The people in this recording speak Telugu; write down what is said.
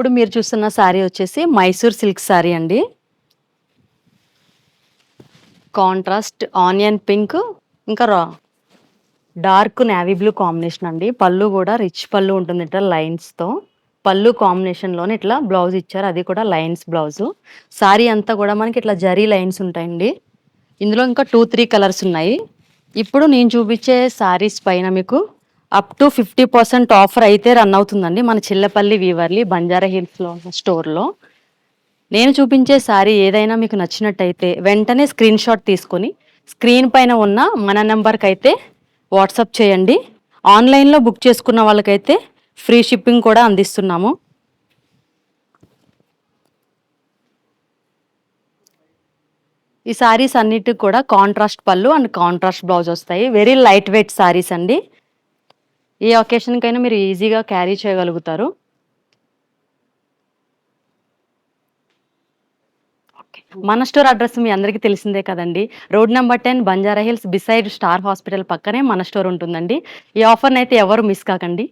ఇప్పుడు మీరు చూస్తున్న శారీ వచ్చేసి మైసూర్ సిల్క్ శారీ అండి. కాంట్రాస్ట్ ఆనియన్ పింక్ ఇంకా డార్క్ నేవీ బ్లూ కాంబినేషన్ అండి. పళ్ళు కూడా రిచ్ పళ్ళు ఉంటుంది ఇట్లా లైన్స్‌తో. పళ్ళు కాంబినేషన్‌లోనే ఇట్లా బ్లౌజ్ ఇచ్చారు. అది కూడా లైన్స్ బ్లౌజు. శారీ అంతా కూడా మనకి ఇట్లా జరీ లైన్స్ ఉంటాయండి. ఇందులో ఇంకా 2, 3 కలర్స్ ఉన్నాయి. ఇప్పుడు నేను చూపించే శారీస్ పైన మీకు అప్ టు 50% ఆఫర్ అయితే రన్ అవుతుందండి. మన చిల్లపల్లి వీవర్లీ బంజారా హిల్స్‌లో ఉన్న స్టోర్‌లో. నేను చూపించే శారీ ఏదైనా మీకు నచ్చినట్టయితే వెంటనే స్క్రీన్ షాట్ తీసుకొని స్క్రీన్ పైన ఉన్న మన నంబర్‌కైతే వాట్సాప్ చేయండి. ఆన్‌లైన్‌లో బుక్ చేసుకున్న వాళ్ళకైతే ఫ్రీ షిప్పింగ్ కూడా అందిస్తున్నాము. ఈ శారీస్ అన్నిటికి కూడా కాంట్రాస్ట్ పళ్ళు అండ్ కాంట్రాస్ట్ బ్లౌజ్ వస్తాయి. వెరీ లైట్ వెయిట్ శారీస్ అండి. ఏ ఒకేషన్‌కైనా మీరు ఈజీగా క్యారీ చేయగలుగుతారు. మన స్టోర్ అడ్రెస్ మీ అందరికీ తెలిసిందే కదండీ. Road number 10 Banjara hills beside star hospital పక్కనే మన స్టోర్ ఉంటుందండి. ఈ ఆఫర్‌నైతే ఎవరు మిస్ కాకండి.